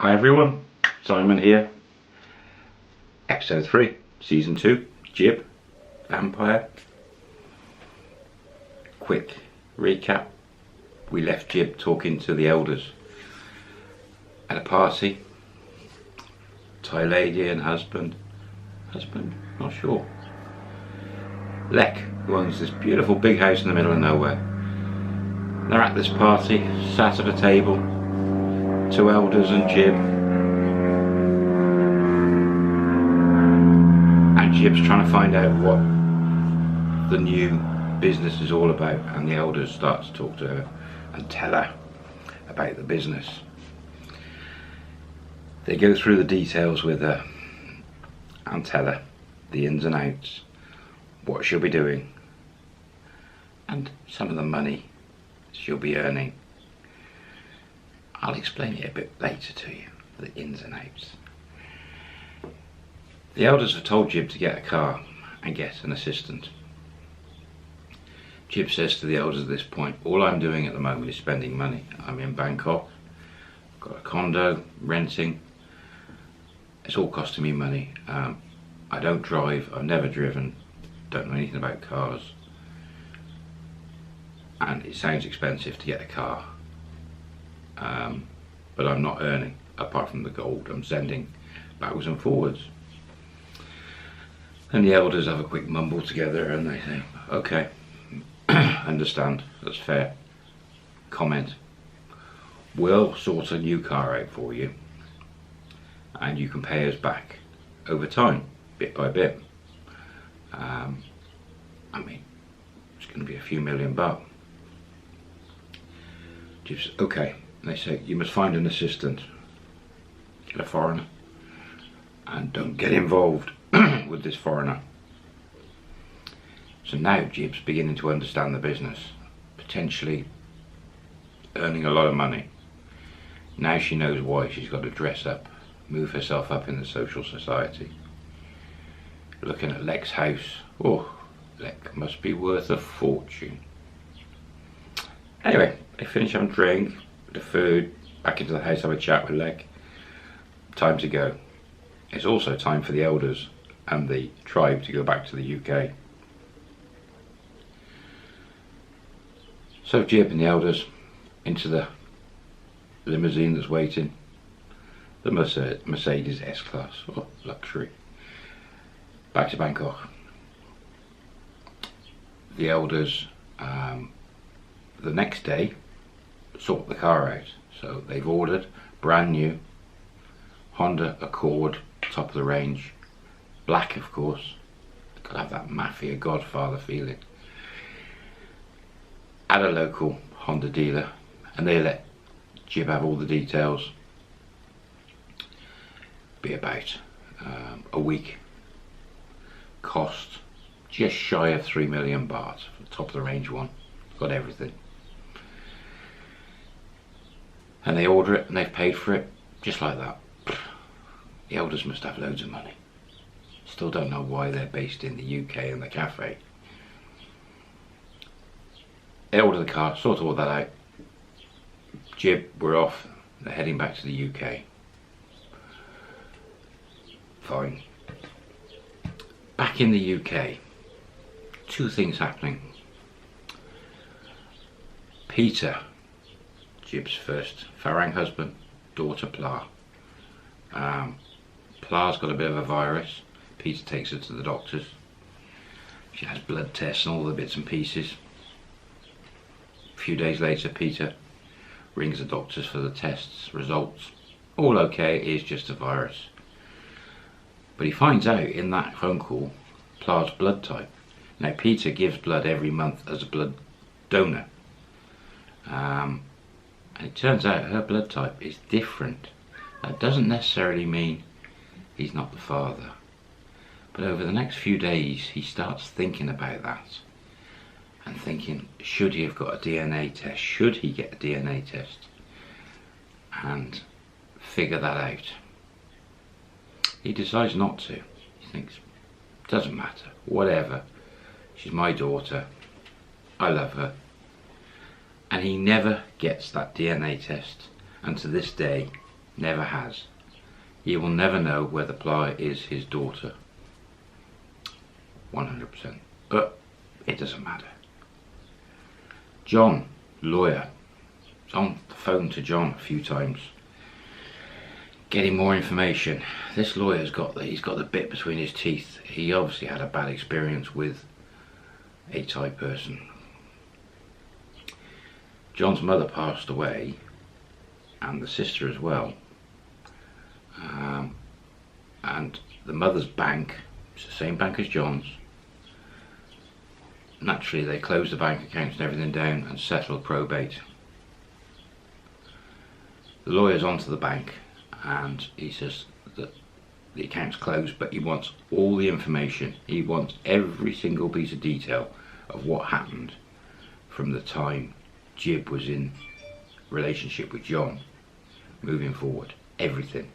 Hi everyone, Simon here. Episode 3, Season 2, Jib, Vampire. Quick recap. We left Jib talking to the elders at a party. Thai lady and husband, not sure. Lek, who owns this beautiful big house in the middle of nowhere. They're at this party, sat at a table, 2 elders and Jib. And Jib's trying to find out what the new business is all about, and the elders start to talk to her and tell her about the business. They go through the details with her and tell her the ins and outs, what she'll be doing, and some of the money she'll be earning. I'll explain it a bit later to you, the ins and outs. The elders have told Jib to get a car and get an assistant. Jib says to the elders at this point, all I'm doing at the moment is spending money. I'm in Bangkok, got a condo, renting. It's all costing me money. I don't drive, I've never driven, don't know anything about cars. And it sounds expensive to get a car. But I'm not earning, apart from the gold I'm sending backwards and forwards. And the elders have a quick mumble together and they say, okay, understand, that's fair. Comment, we'll sort a new car out for you and you can pay us back over time, bit by bit. I mean, it's going to be a few $1,000,000. Just, okay. And they say, you must find an assistant, get a foreigner, and don't get involved with this foreigner. So now Jib's beginning to understand the business, potentially earning a lot of money. Now she knows why she's got to dress up, move herself up in the social society. Looking at Lek's house, oh, Lek must be worth a fortune. Anyway, they finish having a drink, the food, back into the house, have a chat with Lek. Time to go. It's also time for the elders and the tribe to go back to the UK. So Jib and the elders into the limousine that's waiting, the Mercedes S-Class, oh, luxury, back to Bangkok. The elders the next day sort the car out, so they've ordered brand new Honda Accord, top of the range, black of course, gotta have that mafia Godfather feeling, at a local Honda dealer, and they let Jib have all the details. Be about a week, cost just shy of 3 million baht for the top of the range one, got everything. And they order it and they've paid for it just like that. The elders must have loads of money. Still don't know why they're based in the UK and the cafe. They order the car, sort all that out. Jib, we're off. They're heading back to the UK. Fine. Back in the UK, 2 things happening. Peter, Jib's first Farang husband, daughter Pla. Pla's got a bit of a virus. Peter takes her to the doctors. She has blood tests and all the bits and pieces. A few days later, Peter rings the doctors for the tests, results. All okay, it is just a virus. But he finds out in that phone call Pla's blood type. Now Peter gives blood every month as a blood donor. And it turns out her blood type is different. That doesn't necessarily mean he's not the father. But over the next few days he starts thinking about that. And thinking, should he have got a DNA test? Should he get a DNA test? And figure that out. He decides not to. He thinks, doesn't matter, whatever. She's my daughter. I love her. And he never gets that DNA test. And to this day, Never has. He will never know whether Ply is his daughter. 100%. But it doesn't matter. John, lawyer. It's on the phone to John a few times, getting more information. This lawyer's got the bit between his teeth. He obviously had a bad experience with a Thai person. John's mother passed away, and the sister as well. And the mother's bank, it's the same bank as John's. Naturally, they closed the bank accounts and everything down and settled probate. The lawyer's onto the bank, and he says that the account's closed, but he wants all the information. He wants every single piece of detail of what happened from the time Jib was in relationship with John moving forward. Everything.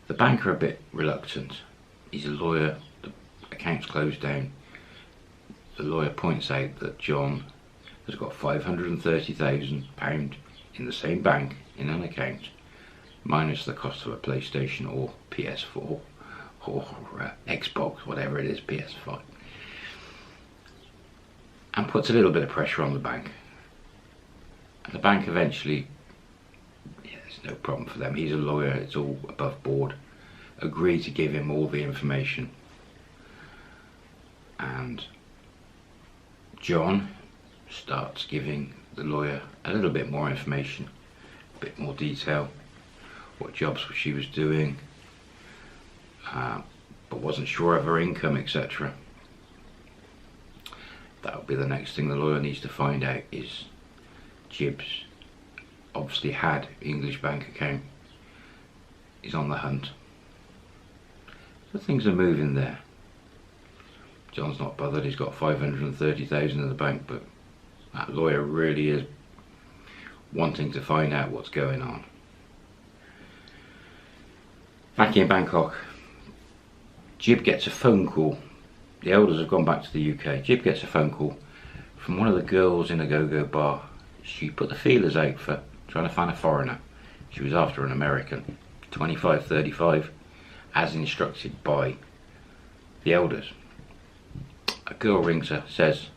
The bank are a bit reluctant. He's a lawyer, the account's closed down. The lawyer points out that John has got £530,000 in the same bank in an account, minus the cost of a PlayStation or PS4 or Xbox, whatever it is, PS5, and puts a little bit of pressure on the bank. And the bank eventually, there's no problem for them, he's a lawyer, it's all above board, agree to give him all the information. And John starts giving the lawyer a little bit more information, a bit more detail, what jobs she was doing, but wasn't sure of her income, etc. That would be the next thing the lawyer needs to find out. Is Jib's obviously had English bank account, he's on the hunt. So things are moving there. John's not bothered, he's got 530,000 in the bank, but that lawyer really is wanting to find out what's going on. Back in Bangkok, Jib gets a phone call. The elders have gone back to the UK. Jib gets a phone call from one of the girls in a go-go bar. She put the feelers out for trying to find a foreigner. She was after an American, 25, 35, as instructed by the elders. A girl rings her, says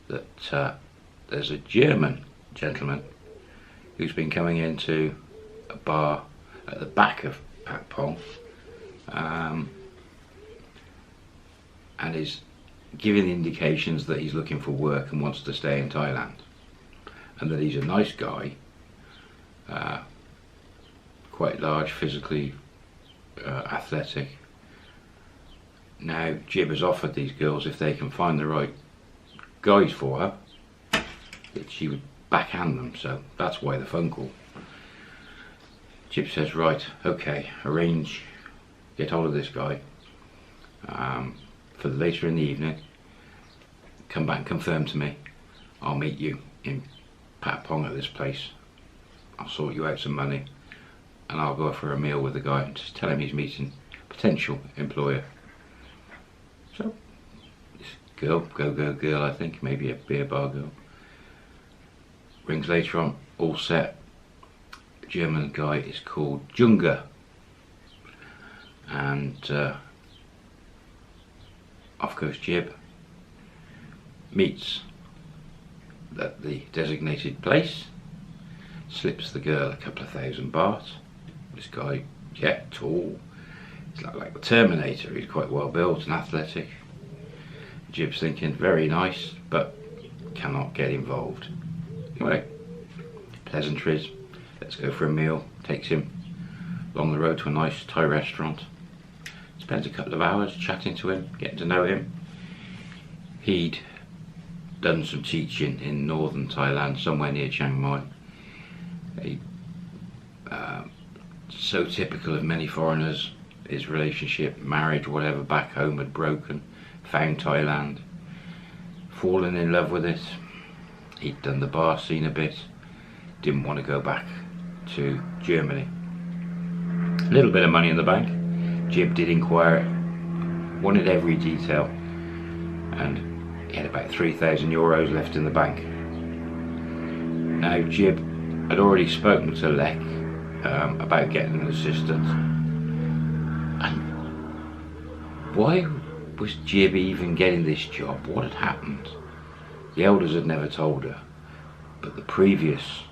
that there's a German gentleman who's been coming into a bar at the back of Pat Pong, and is giving the indications that he's looking for work and wants to stay in Thailand, and that he's a nice guy, quite large, physically athletic. Now Jib has offered these girls, if they can find the right guys for her, that she would backhand them, so that's why the phone call. Jib says, right, okay, arrange, get hold of this guy for later in the evening, come back and confirm to me, I'll meet you in Pat Pong at this place, I'll sort you out some money, and I'll go for a meal with the guy and just tell him he's meeting a potential employer. So this girl, go-go girl, I think, maybe a beer bar girl, rings later on, all set. The German guy is called Junga, and off goes Jib, meets at the designated place, slips the girl a couple of $1,000. This guy, yeah, tall, he's like the Terminator, he's quite well built and athletic. Jib's thinking, very nice, but cannot get involved. Anyway, pleasantries, let's go for a meal, takes him along the road to a nice Thai restaurant, spends a couple of hours chatting to him, getting to know him. He'd done some teaching in northern Thailand, somewhere near Chiang Mai. So typical of many foreigners, his relationship, marriage, whatever, back home had broken, found Thailand, fallen in love with it. He'd done the bar scene a bit, didn't want to go back to Germany. A little bit of money in the bank. Jib did inquire, wanted every detail, and he had about €3,000 left in the bank. Now Jib had already spoken to Lek, about getting an assistant. And why was Jib even getting this job? What had happened? The elders had never told her, but the previous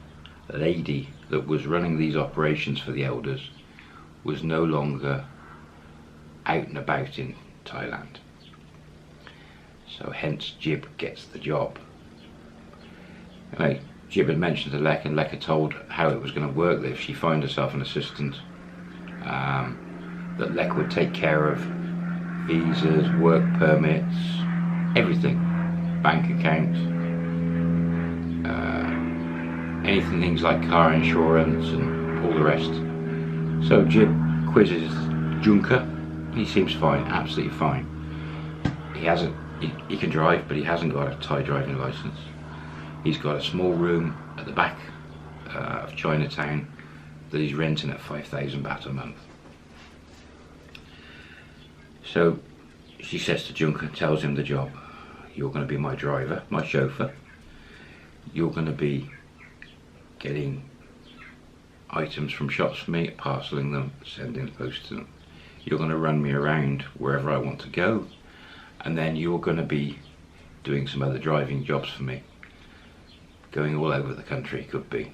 lady that was running these operations for the elders was no longer out and about in Thailand. So hence Jib gets the job. Anyway, Jib had mentioned to Lek, and Lek had told how it was going to work, that if she found herself an assistant, that Lek would take care of visas, work permits, everything, bank accounts, anything, things like car insurance and all the rest. So Jib quizzes Junker. He seems fine, absolutely fine. He can drive, but he hasn't got a Thai driving license. He's got a small room at the back of Chinatown that he's renting at 5,000 baht a month. So she says to Junker, tells him the job. You're going to be my driver, my chauffeur. You're going to be getting items from shops for me, parceling them, sending the post to them. You're going to run me around wherever I want to go, and then you're going to be doing some other driving jobs for me, going all over the country, could be.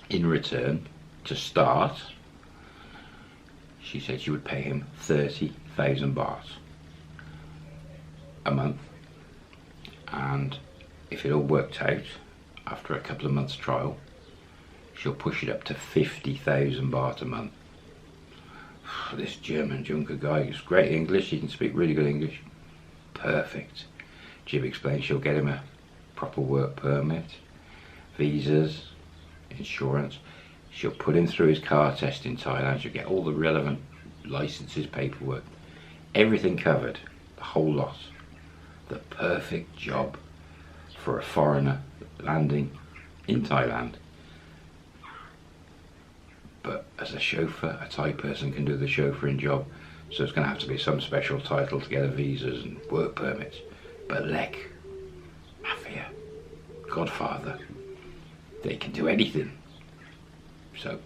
In return, to start, she said she would pay him 30,000 baht a month, and if it all worked out, after a couple of months trial, she'll push it up to 50,000 baht a month. This German Junker guy is great English, he can speak really good English. Perfect. Jib explains she'll get him a proper work permit, visas, insurance. She'll put him through his car test in Thailand. She'll get all the relevant licenses, paperwork, everything covered, the whole lot. The perfect job for a foreigner landing in Thailand. But as a chauffeur, a Thai person can do the chauffeuring job, so it's going to have to be some special title to get the visas and work permits. But Lek, Mafia, Godfather, they can do anything. So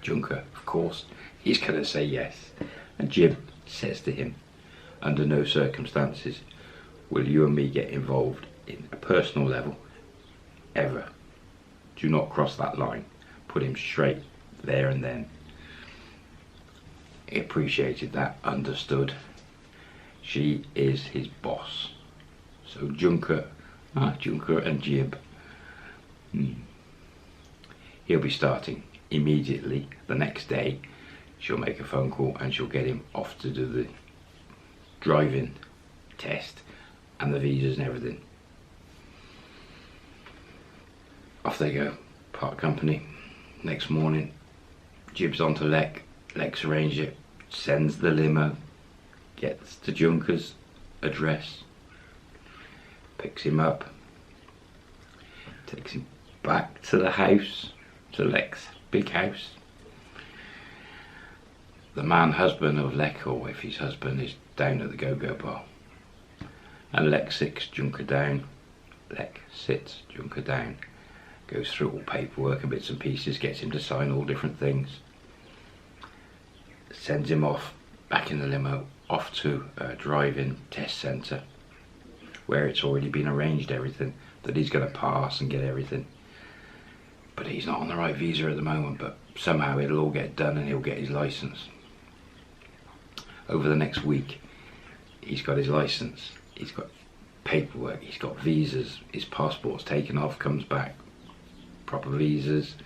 Junker, of course, he's going to say yes. And Jib says to him, under no circumstances will you and me get involved in a personal level, ever. Do not cross that line. Put him straight there and then. He appreciated that, understood. She is his boss. So Junker and Jib, he'll be starting immediately the next day. She'll make a phone call and she'll get him off to do the driving test and the visas and everything. Off they go, part company. Next morning, Jib's onto Lek. Lek's arranged it, sends the limo, gets to Junker's address, picks him up, takes him back to the house, to Lek's big house. The husband of Lek, or if his husband, is down at the go-go bar. And Lek sits Junker down. Lek sits Junker down. Goes through all paperwork and bits and pieces, gets him to sign all different things. Sends him off, back in the limo, off to a driving test centre, where it's already been arranged, everything, that he's going to pass and get everything. But he's not on the right visa at the moment, but somehow it'll all get done and he'll get his licence. Over the next week, he's got his licence, he's got paperwork, he's got visas, his passport's taken off, comes back, proper visas,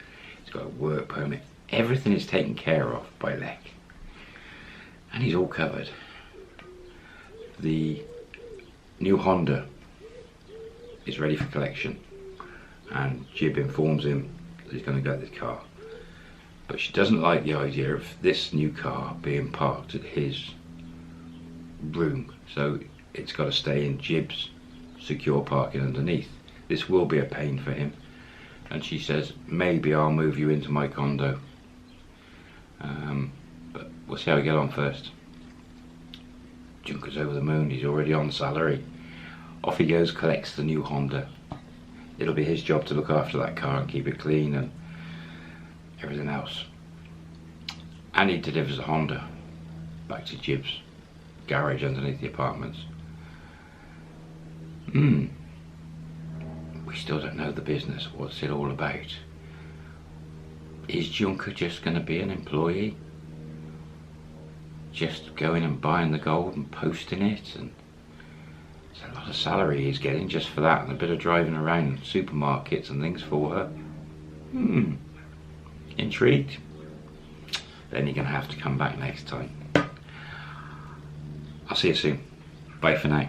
he's got a work permit, everything is taken care of by Lek. And he's all covered. The new Honda is ready for collection, and Jib informs him that he's going to get this car. But she doesn't like the idea of this new car being parked at his room, so it's got to stay in Jib's secure parking underneath. This will be a pain for him, and she says, maybe I'll move you into my condo, but we'll see how we get on first. Junker's over the moon, he's already on salary. Off he goes, collects the new Honda. It'll be his job to look after that car and keep it clean and everything else. And he delivers a Honda back to Jib's garage underneath the apartments. We still don't know the business. What's it all about? Is Junker just going to be an employee? Just going and buying the gold and posting it? And it's a lot of salary he's getting just for that, and a bit of driving around supermarkets and things for her. Intrigued? Then you're going to have to come back next time. I'll see you soon. Bye for now.